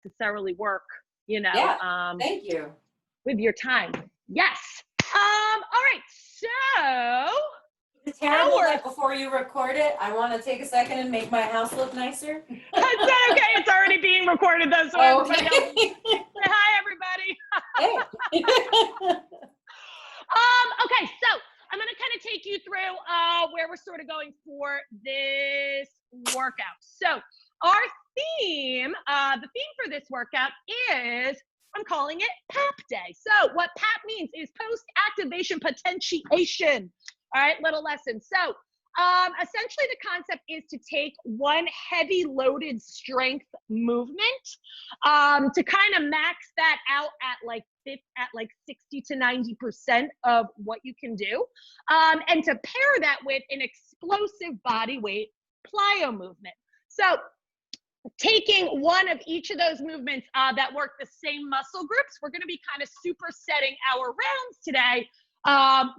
necessarily work, you know, Yeah, thank you. with your time. Yes. All right. So It's terrible that before you record it, I want to take a second and make my house look nicer. That's okay. It's already being recorded though, so everybody else. Say hi, everybody. Hey. Okay, so I'm going to kind of take you through where we're sort of going for this workout. So our theme, the theme for this workout is, I'm calling it PAP Day. So what PAP means is post-activation potentiation. All right, little lesson. So essentially the concept is to take one heavy loaded strength movement to kind of max that out at like 60 to 90% of what you can do, and to pair that with an explosive body weight plyo movement. So taking one of each of those movements that work the same muscle groups, we're going to be kind of supersetting our rounds today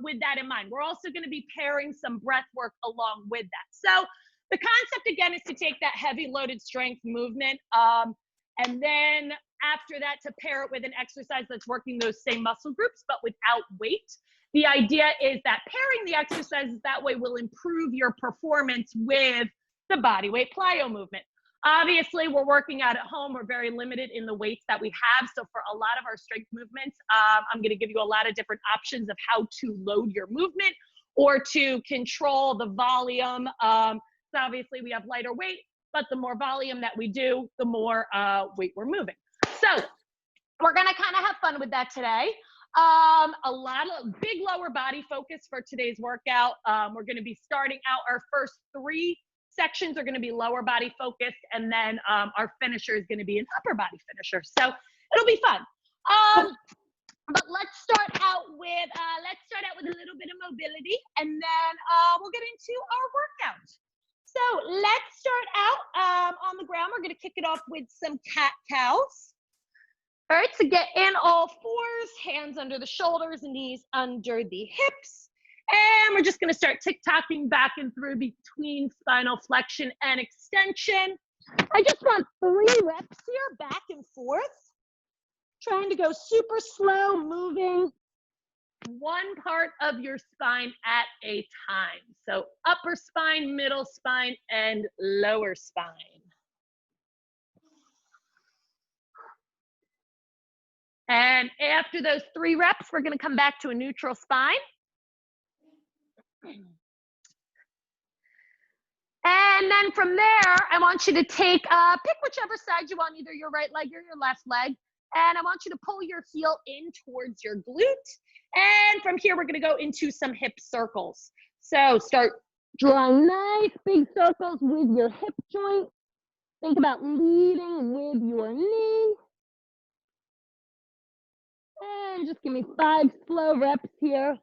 with that in mind. We're also going to be pairing some breath work along with that. So the concept again is to take that heavy loaded strength movement and then after that to pair it with an exercise that's working those same muscle groups but without weight. The idea is that pairing the exercises that way will improve your performance with the body weight plyo movement. Obviously, we're working out at home. We're very limited in the weights that we have. So for a lot of our strength movements, I'm going to give you a lot of different options of how to load your movement or to control the volume. So obviously, we have lighter weight, but the more volume that we do, the more weight we're moving. So we're going to kind of have fun with that today. A lot of big lower body focus for today's workout. We're going to be starting out our first 3 sections are going to be lower body focused, and then our finisher is going to be an upper body finisher. So it'll be fun. But let's start out with a little bit of mobility, and then we'll get into our workout. So let's start out on the ground. We're going to kick it off with some cat-cows. All right, so get in all fours, hands under the shoulders, knees under the hips. And we're just going to start tick-tocking back and through between spinal flexion and extension. I just want 3 reps here, back and forth. Trying to go super slow, moving one part of your spine at a time. So upper spine, middle spine, and lower spine. And after those 3 reps, we're going to come back to a neutral spine. And then from there, I want you to take, pick whichever side you want, either your right leg or your left leg. And I want you to pull your heel in towards your glute. And from here, we're going to go into some hip circles. So start drawing nice big circles with your hip joint. Think about leading with your knee. And just give me 5 slow reps here.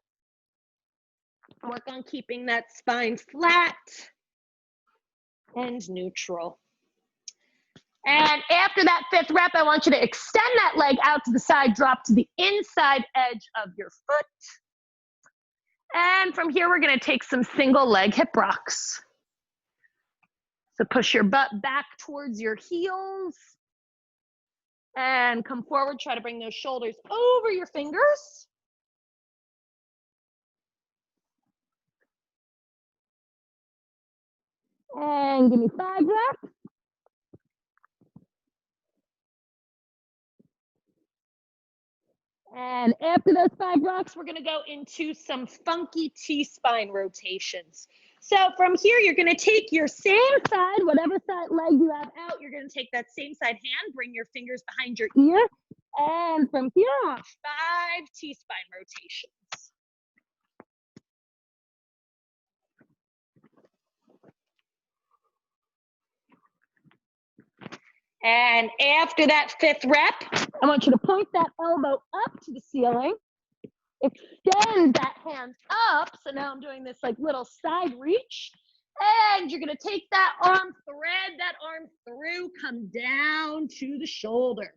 Work on keeping that spine flat and neutral. And after that 5th rep, I want you to extend that leg out to the side, drop to the inside edge of your foot. And from here, we're going to take some single leg hip rocks. So push your butt back towards your heels. And come forward, try to bring those shoulders over your fingers. And give me 5 reps. And after those 5 rocks, we're going to go into some funky T-spine rotations. So from here, you're going to take your same side, whatever side leg you have out, you're going to take that same side hand, bring your fingers behind your ear. And from here on, 5 T-spine rotations. And after that 5th rep, I want you to point that elbow up to the ceiling. Extend that hand up. So now I'm doing this like little side reach. And you're going to take that arm, thread that arm through, come down to the shoulder.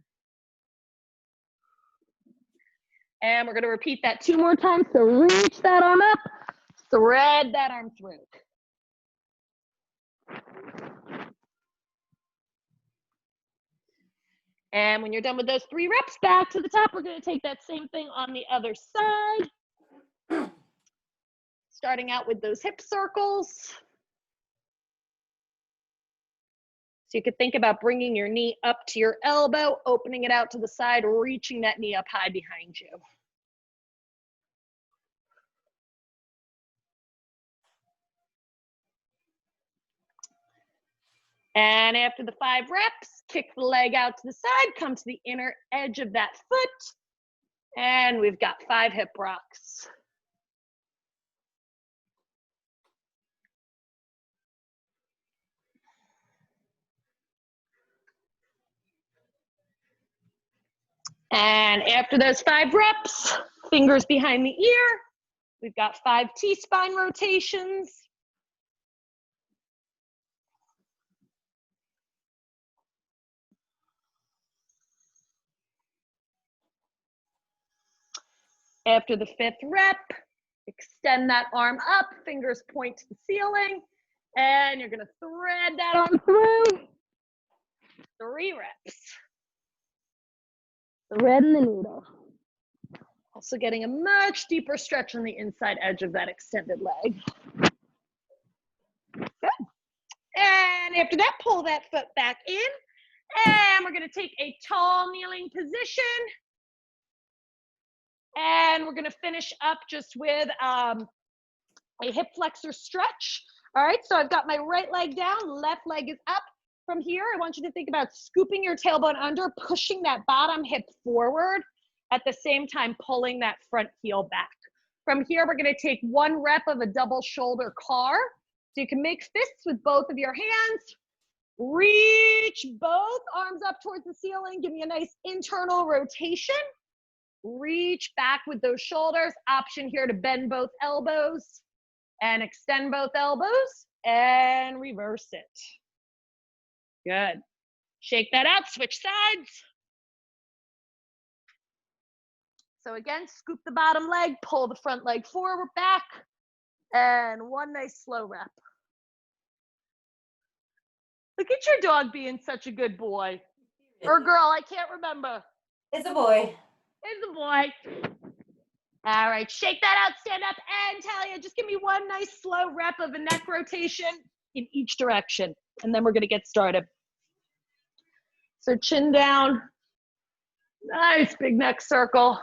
And we're going to repeat that 2 more times. So reach that arm up, thread that arm through. And when you're done with those 3 reps, back to the top. We're going to take that same thing on the other side. Starting out with those hip circles. So you could think about bringing your knee up to your elbow, opening it out to the side, reaching that knee up high behind you. And after the 5 reps, kick the leg out to the side, come to the inner edge of that foot, and we've got 5 hip rocks. And after those 5 reps, fingers behind the ear, we've got 5 T-spine rotations. After the 5th rep, extend that arm up, fingers point to the ceiling, and you're gonna thread that arm through. 3 reps. Threading the needle. Also getting a much deeper stretch on the inside edge of that extended leg. Good. And after that, pull that foot back in, and we're gonna take a tall kneeling position. And we're gonna finish up just with a hip flexor stretch. All right, so I've got my right leg down, left leg is up. From here, I want you to think about scooping your tailbone under, pushing that bottom hip forward, at the same time pulling that front heel back. From here, we're gonna take 1 rep of a double shoulder car. So you can make fists with both of your hands. Reach both arms up towards the ceiling. Give me a nice internal rotation. Reach back with those shoulders. Option here to bend both elbows and extend both elbows and reverse it. Good. Shake that out, switch sides. So again, scoop the bottom leg, pull the front leg forward, back, and 1 nice slow rep. Look at your dog being such a good boy. Or girl, I can't remember. It's a boy. It's a boy. All right, shake that out, stand up, and Talia, just give me 1 nice slow rep of a neck rotation in each direction, and then we're gonna get started. So chin down, nice big neck circle.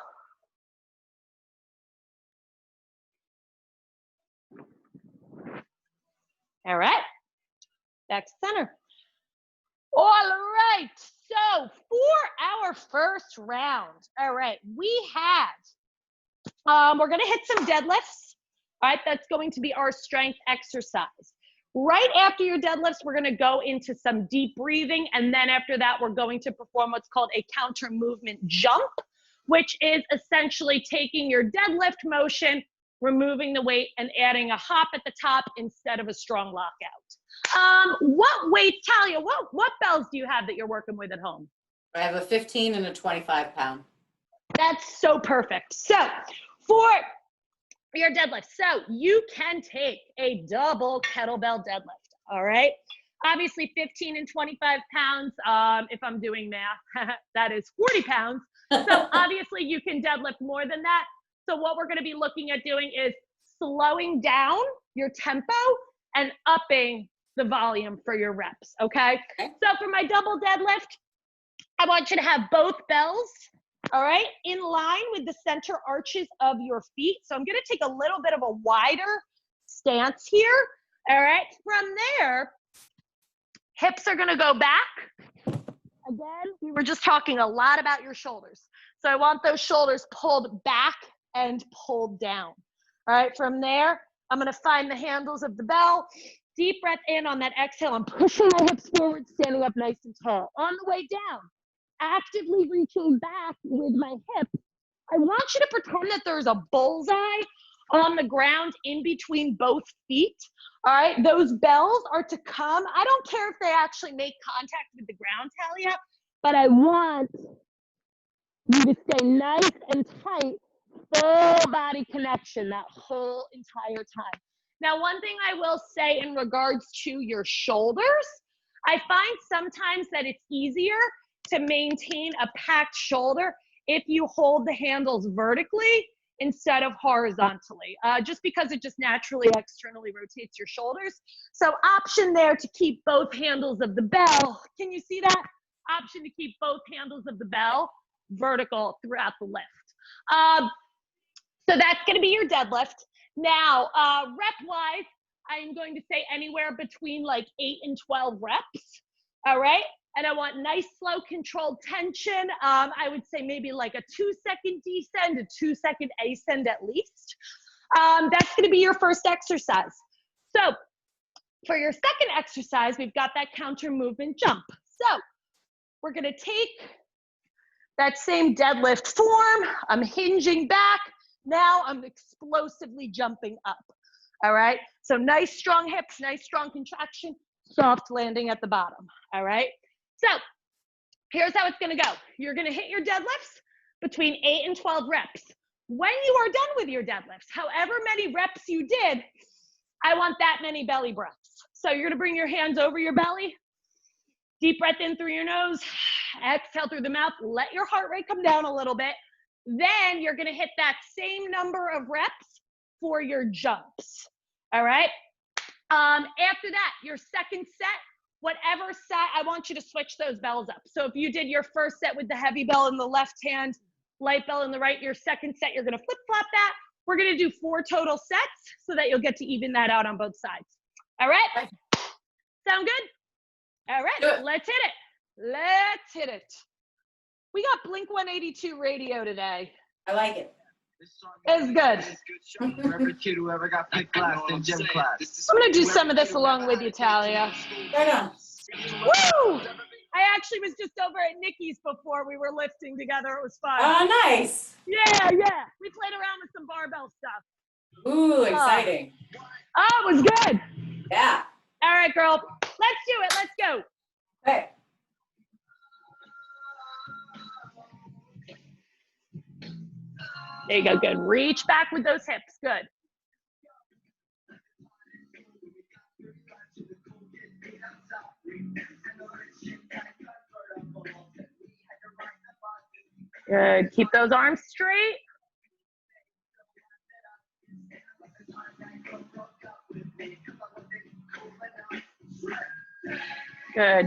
All right, back to center. All right, so for our first round, all right, we have, we're gonna hit some deadlifts. All right, that's going to be our strength exercise. Right after your deadlifts, we're gonna go into some deep breathing, and then after that, we're going to perform what's called a counter movement jump, which is essentially taking your deadlift motion, removing the weight, and adding a hop at the top instead of a strong lockout. What weights, Talia, what bells do you have that you're working with at home? I have a 15 and a 25 pound. That's so perfect. So for your deadlift, so you can take a double kettlebell deadlift, all right? Obviously 15 and 25 pounds, if I'm doing math, that is 40 pounds. So obviously you can deadlift more than that. So what we're gonna be looking at doing is slowing down your tempo and upping the volume for your reps, okay? So for my double deadlift, I want you to have both bells, all right, in line with the center arches of your feet. So I'm gonna take a little bit of a wider stance here, all right? From there, hips are gonna go back. Again, we were just talking a lot about your shoulders. So I want those shoulders pulled back and pulled down. All right, from there, I'm gonna find the handles of the bell. Deep breath in on that exhale. I'm pushing my hips forward, standing up nice and tall. On the way down, actively reaching back with my hip. I want you to pretend that there's a bullseye on the ground in between both feet. All right, those bells are to come. I don't care if they actually make contact with the ground, Talia, but I want you to stay nice and tight, full body connection that whole entire time. Now, one thing I will say in regards to your shoulders, I find sometimes that it's easier to maintain a packed shoulder if you hold the handles vertically instead of horizontally, just because it just naturally externally rotates your shoulders. So option there to keep both handles of the bell. Can you see that? Option to keep both handles of the bell vertical throughout the lift. So that's gonna be your deadlift. Now, rep-wise, I'm going to say anywhere between like 8 and 12 reps, all right? And I want nice, slow, controlled tension. I would say maybe like a 2-second descend, a 2-second ascend at least. That's gonna be your first exercise. So for your second exercise, we've got that counter movement jump. So we're gonna take that same deadlift form. I'm hinging back. Now I'm explosively jumping up, all right? So nice, strong hips, nice, strong contraction, soft landing at the bottom, all right? So here's how it's gonna go. You're gonna hit your deadlifts between 8 and 12 reps. When you are done with your deadlifts, however many reps you did, I want that many belly breaths. So you're gonna bring your hands over your belly, deep breath in through your nose, exhale through the mouth, let your heart rate come down a little bit. Then you're gonna hit that same number of reps for your jumps, all right? After that, your second set, whatever set, I want you to switch those bells up. So if you did your first set with the heavy bell in the left hand, light bell in the right, your second set, you're gonna flip-flop that. We're gonna do 4 total sets so that you'll get to even that out on both sides. All right? Sound good? All right, let's hit it. Let's hit it. We got Blink 182 radio today. I like it. It's good. I'm gonna do some of this along with you, Talia. Right on. Woo! I actually was just over at Nikki's before we were lifting together. It was fun. Oh, nice. Yeah, yeah. We played around with some barbell stuff. Ooh, exciting. Oh, it was good. Yeah. All right, girl. Let's do it. Let's go. Okay. There you go. Good. Reach back with those hips. Good. Good. Keep those arms straight. Good.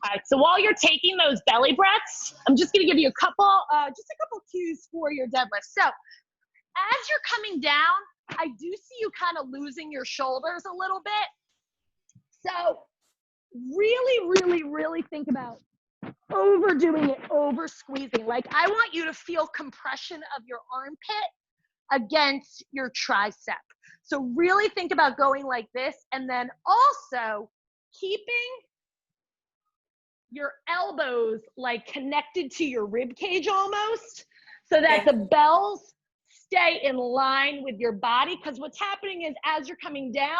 All right, so while you're taking those belly breaths, I'm just gonna give you a couple cues for your deadlift. So as you're coming down, I do see you kind of losing your shoulders a little bit. So really, really, really think about overdoing it, over squeezing. Like I want you to feel compression of your armpit against your tricep. So really think about going like this, and then also keeping your elbows like connected to your rib cage almost, so that the bells stay in line with your body. Because what's happening is as you're coming down,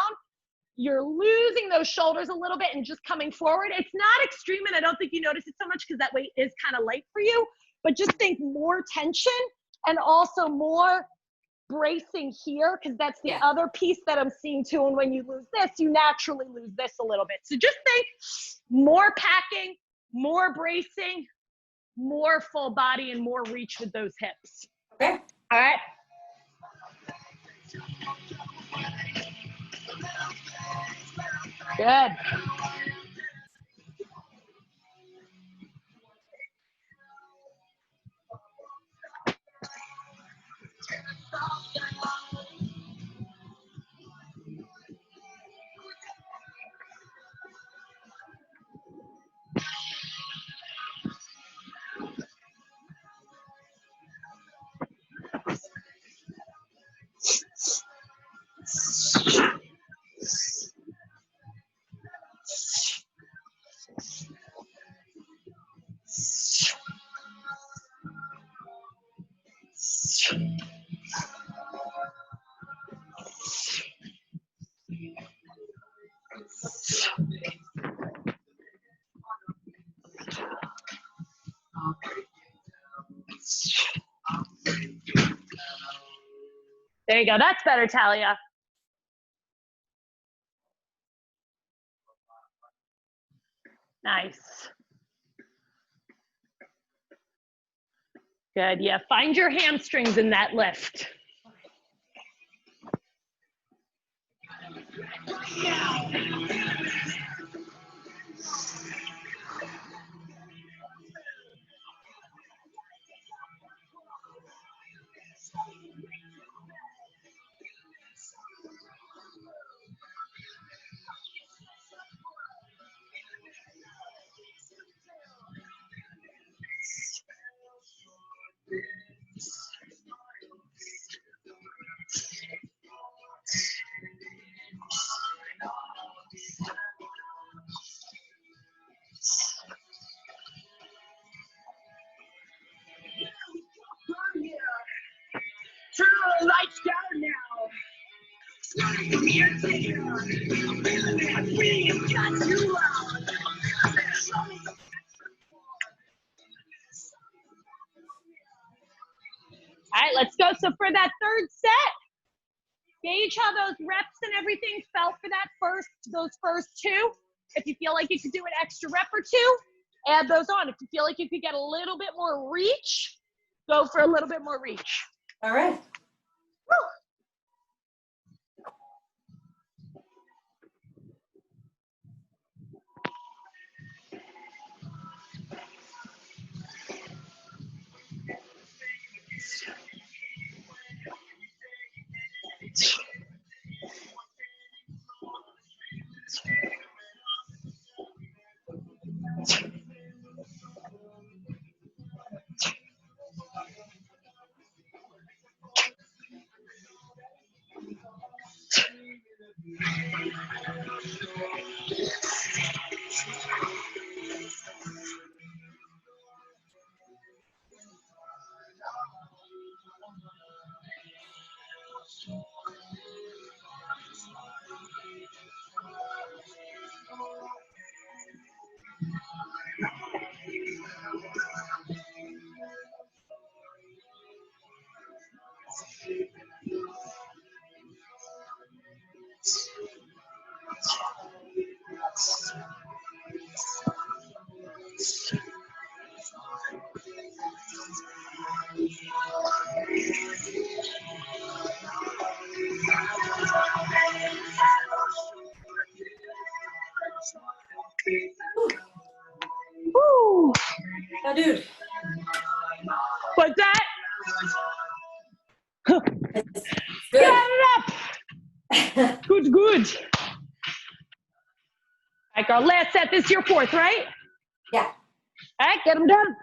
you're losing those shoulders a little bit and just coming forward. It's not extreme, and I don't think you notice it so much because that weight is kind of light for you, but just think more tension and also more bracing here, because that's the other piece that I'm seeing too. And when you lose this, you naturally lose this a little bit. So just think more packing, more bracing, more full body, and more reach with those hips. Okay. All right. Good. There you go. That's better, Talia. Nice. Good. Yeah. Find your hamstrings in that lift. Turn the lights down now. All right, let's go. So for that third set, gauge how those reps and everything felt for those first two. If you feel like you could do an extra rep or two, add those on. If you feel like you could get a little bit more reach, go for a little bit more reach. All right. Woo. Woo. Oh, dude. What's that? It's Get good. it up. Good, good. All right, girl, last set. This is your fourth, right? Yeah. All right, get them done.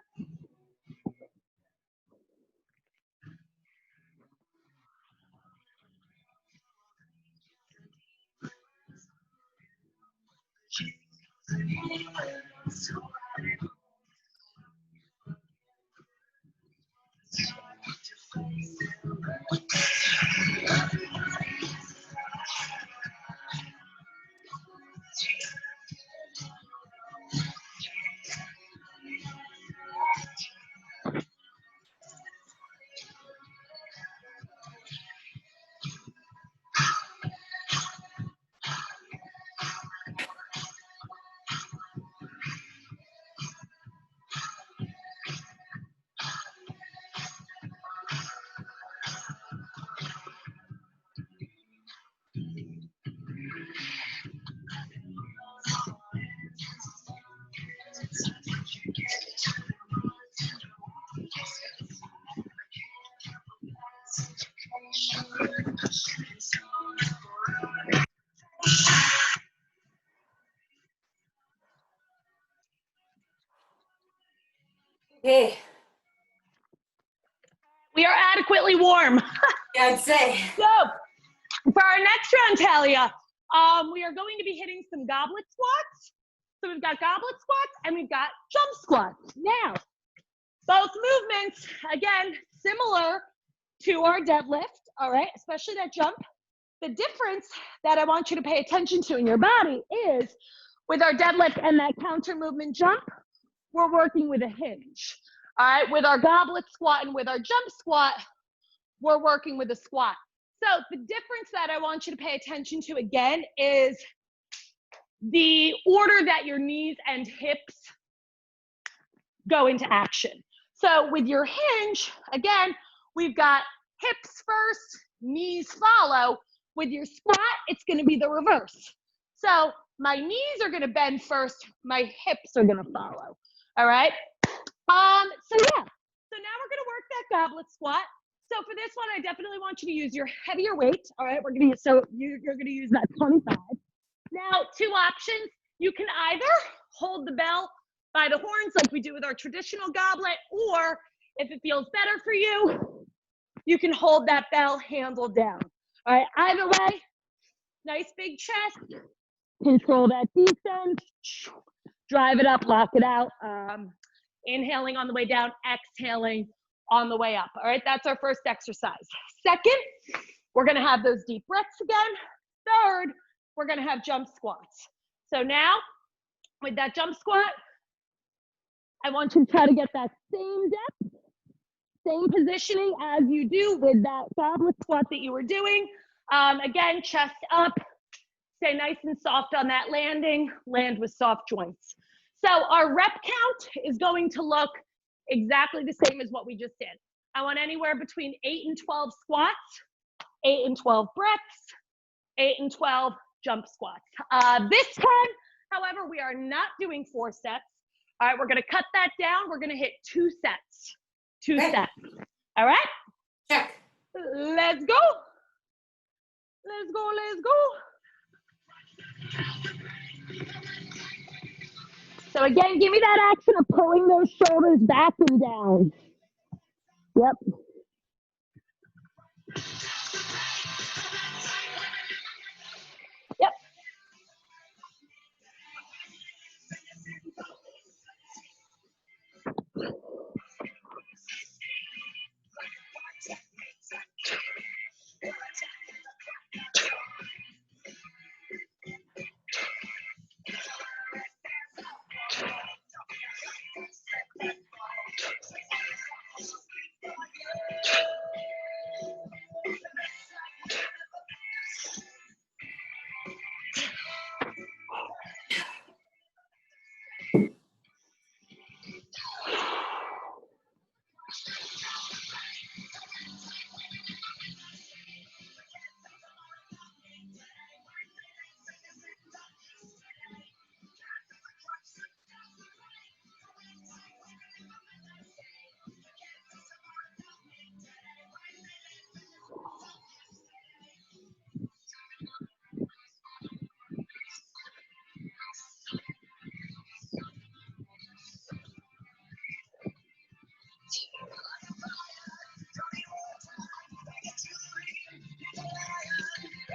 Okay. We are adequately warm. Yeah, I'd say. So, for our next round, Talia, we are going to be hitting some goblet squats. So we've got goblet squats and we've got jump squats. Now, both movements, again, similar to our deadlift, all right, especially that jump. The difference that I want you to pay attention to in your body is with our deadlift and that counter movement jump, we're working with a hinge. All right, with our goblet squat and with our jump squat, we're working with a squat. So the difference that I want you to pay attention to again is the order that your knees and hips go into action. So with your hinge, again, we've got hips first, knees follow. With your squat, it's gonna be the reverse. So my knees are gonna bend first, my hips are gonna follow, all right? So yeah, so now we're gonna work that goblet squat. So for this one, I definitely want you to use your heavier weight, all right? You're gonna use that 25. Now, two options. You can either hold the bell by the horns like we do with our traditional goblet, or if it feels better for you, you can hold that bell handle down. All right, either way, nice big chest, control that descent, drive it up, lock it out, inhaling on the way down, exhaling on the way up. All right, that's our first exercise. Second, we're gonna have those deep breaths again. Third, we're gonna have jump squats. So now, with that jump squat, I want you to try to get that same depth, same positioning as you do with that goblet squat that you were doing. Again, chest up, stay nice and soft on that landing, land with soft joints. So our rep count is going to look exactly the same as what we just did. I want anywhere between 8 and 12 squats, 8 and 12 breaths, 8 and 12 jump squats. This time, however, we are not doing 4 sets. All right, we're gonna cut that down. We're gonna hit 2 sets. 2 sets. All right? Check. Let's go. Let's go, let's go. So again, give me that action of pulling those shoulders back and down. Yep. Yep.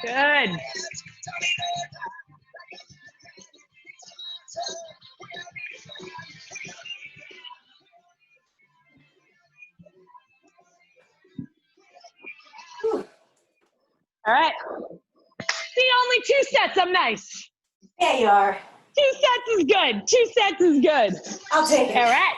Good. All right. See, only 2 sets. I'm nice. Yeah, you are. 2 sets is good. 2 sets is good. I'll take it. All right.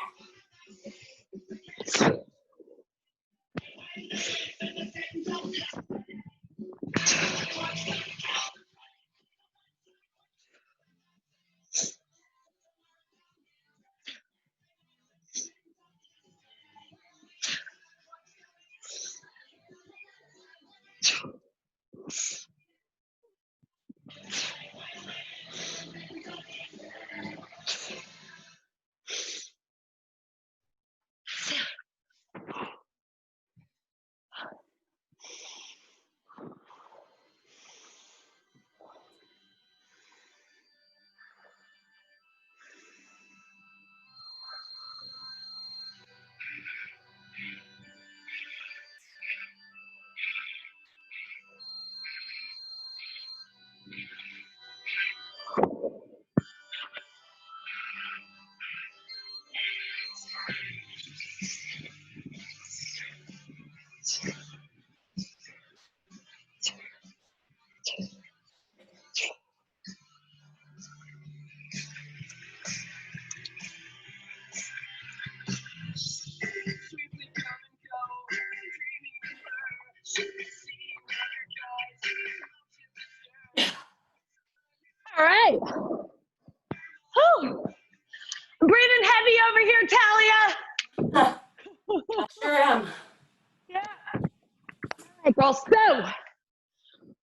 right, girls. So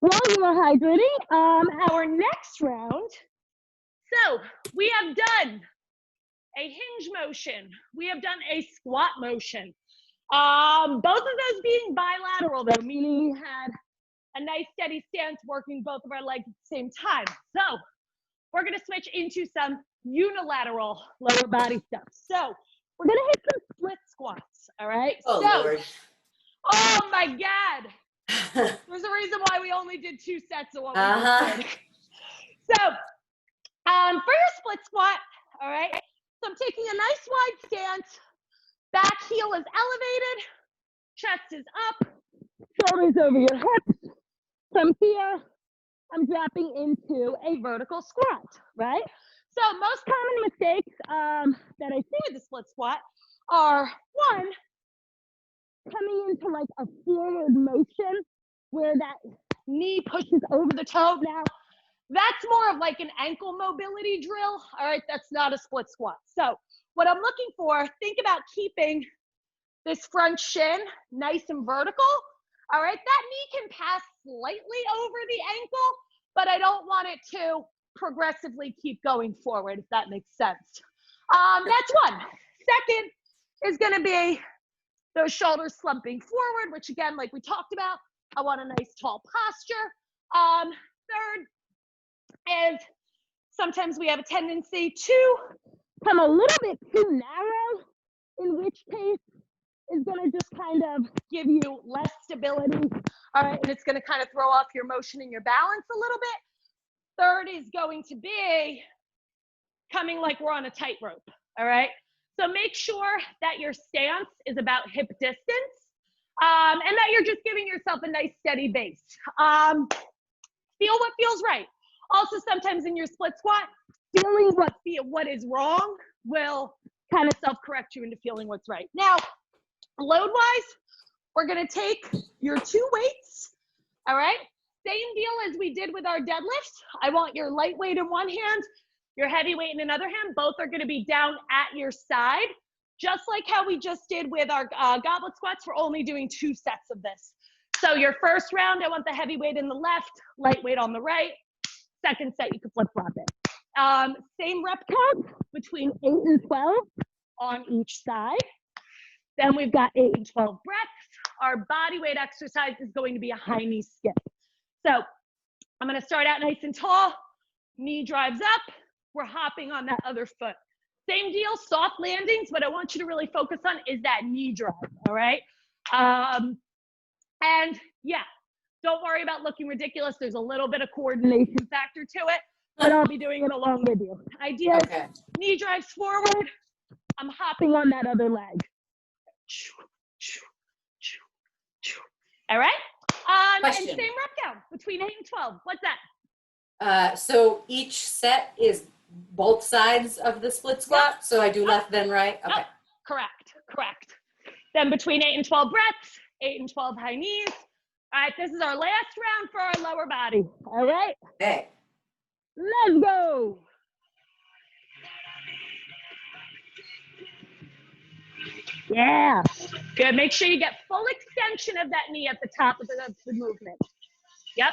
while you are hydrating, our next round. So we have done a hinge motion. We have done a squat motion. Both of those being bilateral though, meaning we had a nice steady stance working both of our legs at the same time. So we're gonna switch into some unilateral lower body stuff. So we're gonna hit some split squats, all right? Oh, so, Lord. Oh my God. There's a reason why we only did 2 sets of what we just did. So, for your split squat, all right, so I'm taking a nice wide stance, back heel is elevated, chest is up, shoulders over your hips. From here, I'm dropping into a vertical squat, right? So most common mistakes that I see with the split squat are, one, coming into like a forward motion where that knee pushes over the toe. Now, that's more of like an ankle mobility drill, all right? That's not a split squat. So what I'm looking for, think about keeping this front shin nice and vertical, all right? That knee can pass slightly over the ankle, but I don't want it to progressively keep going forward, if that makes sense. That's one. Second is gonna be those shoulders slumping forward, which again, like we talked about, I want a nice tall posture. Third is sometimes we have a tendency to come a little bit too narrow, in which case is gonna just kind of give you less stability, all right? And it's gonna kind of throw off your motion and your balance a little bit. Third is going to be coming like we're on a tightrope, all right? So make sure that your stance is about hip distance and that you're just giving yourself a nice steady base. Feel what feels right. Also, sometimes in your split squat, feeling what is wrong will kind of self-correct you into feeling what's right. Now, load-wise, we're gonna take your 2 weights, all right? Same deal as we did with our deadlifts. I want your lightweight in one hand, your heavyweight in another hand. Both are gonna be down at your side. Just like how we just did with our goblet squats, we're only doing 2 sets of this. So your first round, I want the heavyweight in the left, lightweight on the right. Second set, you can flip-flop it. Same rep count between 8 and 12 on each side. Then we've got 8 and 12 breaths. Our body weight exercise is going to be a high knee skip. So I'm gonna start out nice and tall, knee drives up, we're hopping on that other foot. Same deal, soft landings. What I want you to really focus on is that knee drive, all right? And yeah, don't worry about looking ridiculous. There's a little bit of coordination factor to it, but I'll be doing it along with you. Idea is knee drives forward, I'm hopping on that other leg. All right? And same rep count between 8 and 12. What's that? So each set is both sides of the split squat? Yep. So I do left then right? Okay. Yep. Correct. Then between 8 and 12 breaths, 8 and 12 high knees. All right, this is our last round for our lower body. All right? Okay. Let's go. Yeah, good. Make sure you get full extension of that knee at the top of the movement. Yep.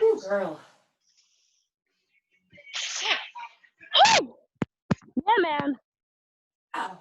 Ooh, girl. Woo! Yeah, man. Ow.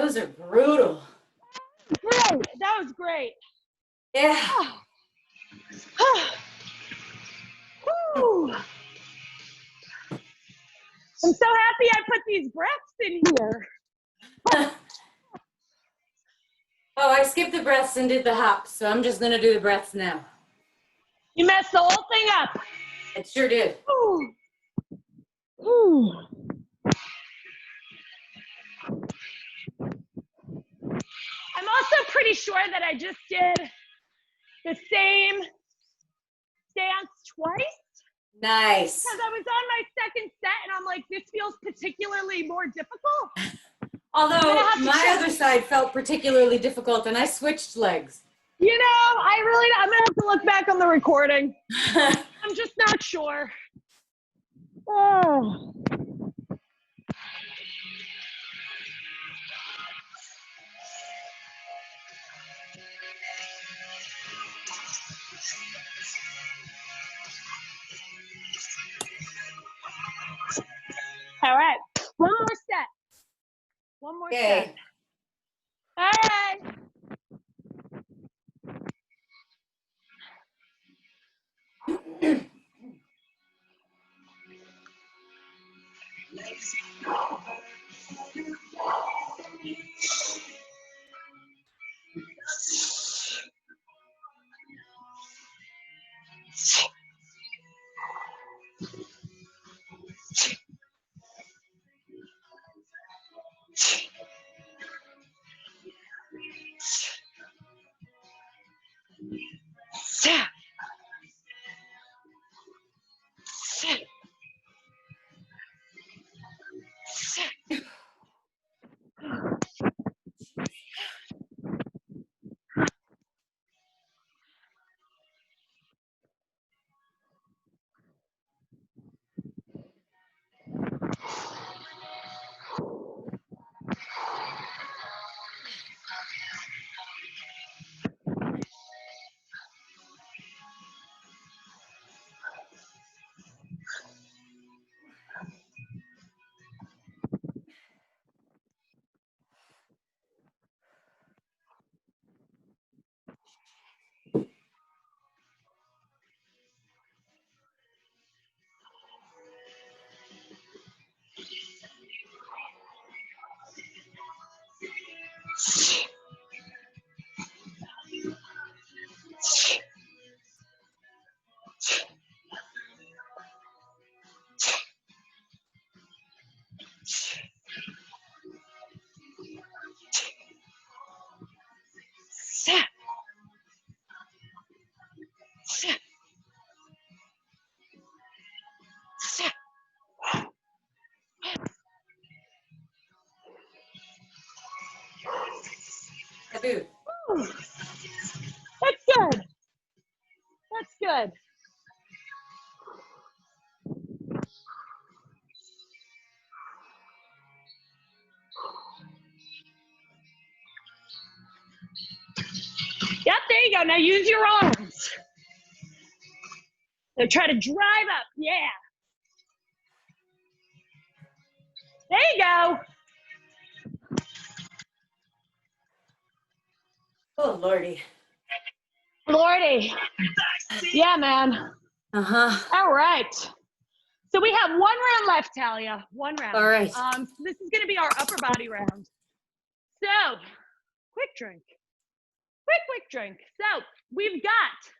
Those are brutal. Great. That was great. Yeah. Whew. I'm so happy I put these breaths in here. Oh, I skipped the breaths and did the hops, so I'm just gonna do the breaths now. You messed the whole thing up. It sure did. Ooh. Ooh. I'm also pretty sure that I just did the same stance twice. Nice. Because I was on my second set and I'm like, this feels particularly more difficult. Although my other side felt particularly difficult and I switched legs. You know, I'm gonna have to look back on the recording. I'm just not sure. Oh. All right, one more set. One more set. All right. Taboo. That's good. That's good. Yep, there you go. Now use your arms. So try to drive up. Yeah. There you go. Oh, Lordy. Lordy. Yeah, man. Uh-huh. All right. So we have one round left, Talia. One round. All right. This is going to be our upper body round. So, quick drink. Quick drink. So, we've got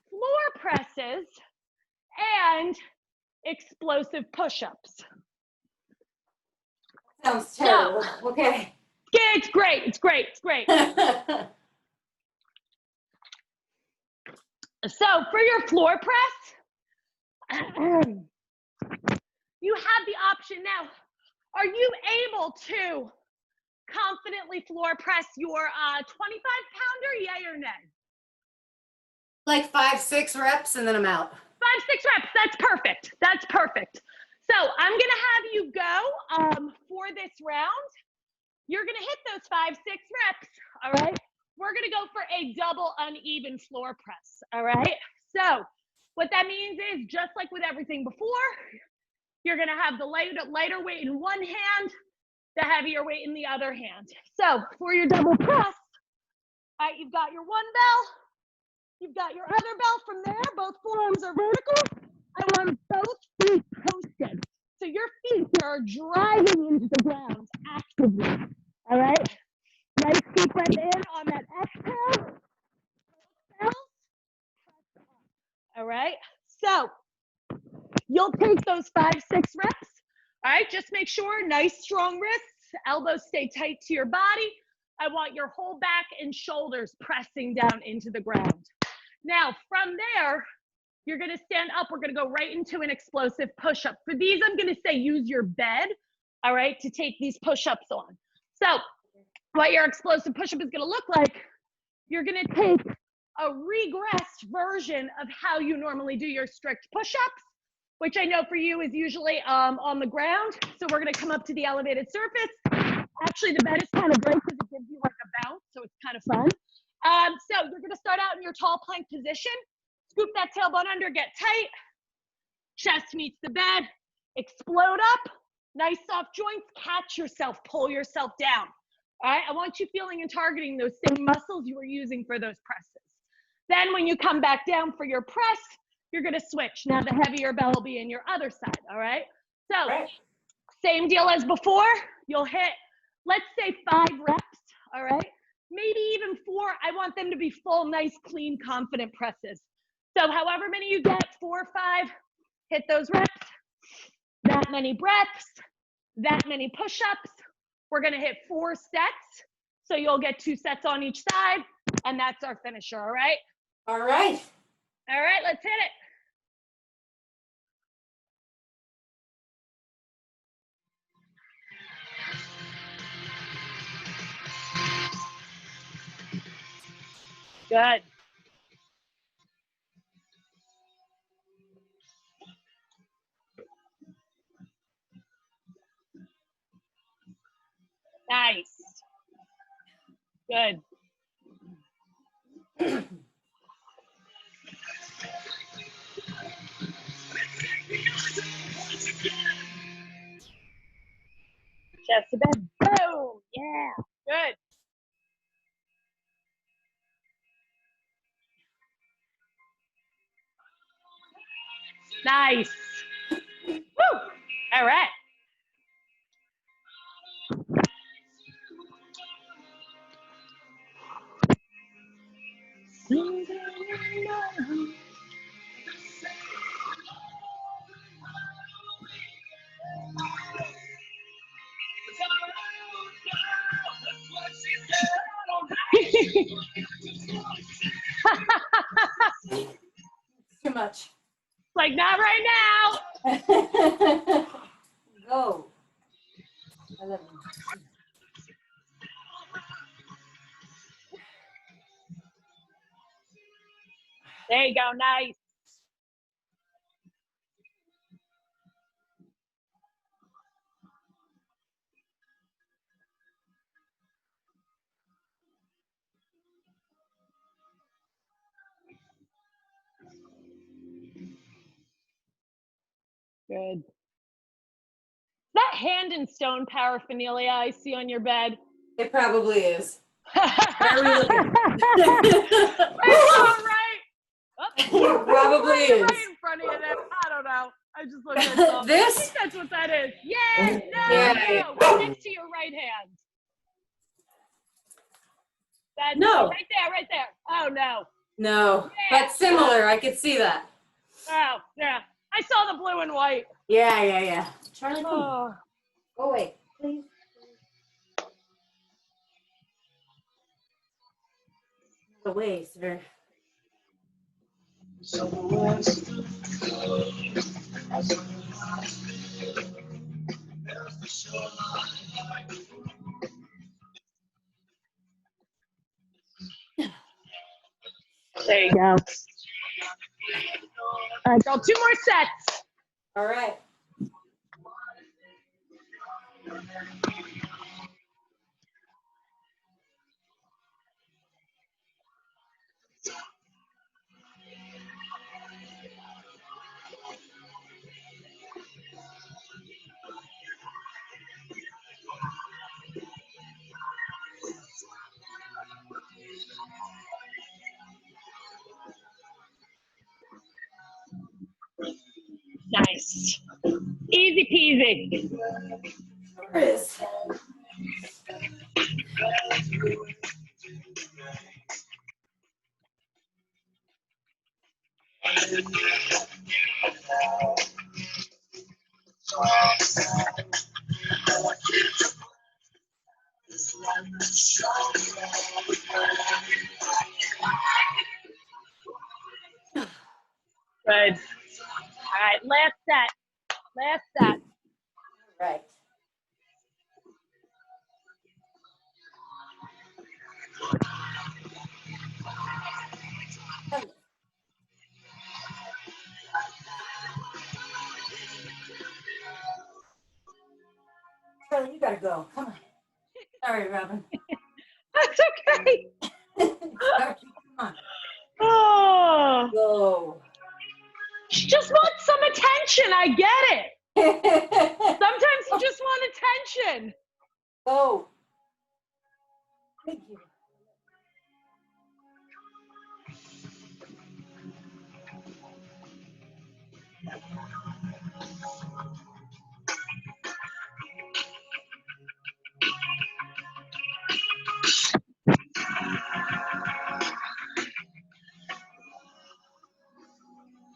floor presses and explosive push-ups. Sounds terrible. So, okay. Yeah, it's great. It's great. It's great. So, for your floor press, you have the option now. Are you able to confidently floor press your 25-pounder, yay or nay? Like 5-6 reps and then I'm out. 5-6 reps, that's perfect. That's perfect. So I'm gonna have you go for this round. You're gonna hit those 5-6 reps, all right? We're gonna go for a double uneven floor press, all right? So what that means is, just like with everything before, you're gonna have the lighter weight in one hand, the heavier weight in the other hand. So for your double press, all right, you've got your one bell, you've got your other bell. From there, both forearms are vertical. I want both feet posted. So your feet here are driving into the ground actively, all right? Nice deep breath in on that exhale. All right, so you'll take those 5, 6 reps. All right, just make sure, nice strong wrists, elbows stay tight to your body. I want your whole back and shoulders pressing down into the ground. Now, from there, you're gonna stand up. We're gonna go right into an explosive push-up. For these, I'm gonna say use your bed, all right, to take these push-ups on. So what your explosive push-up is gonna look like, you're gonna take a regressed version of how you normally do your strict push-ups, which I know for you is usually on the ground. So we're gonna come up to the elevated surface. Actually, the bed is kind of great because it gives you like a bounce, so it's kind of fun. So you're gonna start out in your tall plank position. Scoop that tailbone under, get tight. Chest meets the bed, explode up. Nice soft joints, catch yourself, pull yourself down. All right, I want you feeling and targeting those same muscles you were using for those presses. Then when you come back down for your press, you're gonna switch. Now the heavier bell will be in your other side, all right? So same deal as before, you'll hit, let's say 5 reps, all right? Maybe even 4, I want them to be full, nice, clean, confident presses. So however many you get, 4 or 5, hit those reps, that many breaths, that many push-ups. We're gonna hit 4 sets. So you'll get 2 sets on each side, and that's our finisher, all right? All right. All right, let's hit it. Good. Nice. Good. Chest to bed. Boom. Yeah. Good. Nice. Woo. All right. Too much. Like, not right now. Go. There you go. Nice. Good. That hand and stone paraphernalia I see on your bed. It probably is. That's all right. Oh, It probably is. Right in front of you there. I don't know. I just looked at something. This? I think that's what that is. Yes. No. Yeah. Next to your right hand. That's No. right there. Right there. Oh no. No. Yeah. But similar. I could see that. Oh yeah. I saw the blue and white. Yeah. Charlie, come on. Oh. Go away, please. Not away, sir. There you go. All right, girl. 2 more sets. All right. Nice. Easy peasy. Sure is. Good. All right, last set. Last set. Right. Charlie, you gotta go. Come on. Sorry, Robin. That's okay. Sorry, come on. Oh, Go. she just wants some attention. I get it. Sometimes you just want attention. Go. Thank you.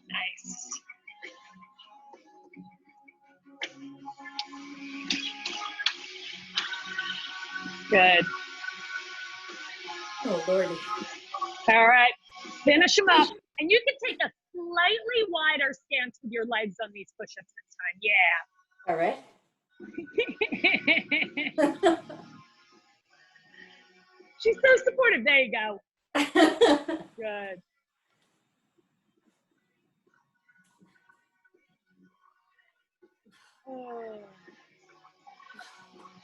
Nice. Good. Oh, Lordy. All right, finish them up. And you can take a slightly wider stance with your legs on these push-ups this time. Yeah. All right. She's so supportive. There you go. Good. Oh.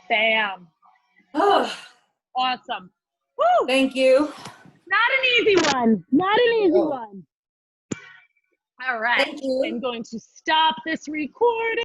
Bam. Oh, Awesome. Woo! thank you. Not an easy one. Not an easy No. one. All right. Thank you. I'm going to stop this recording.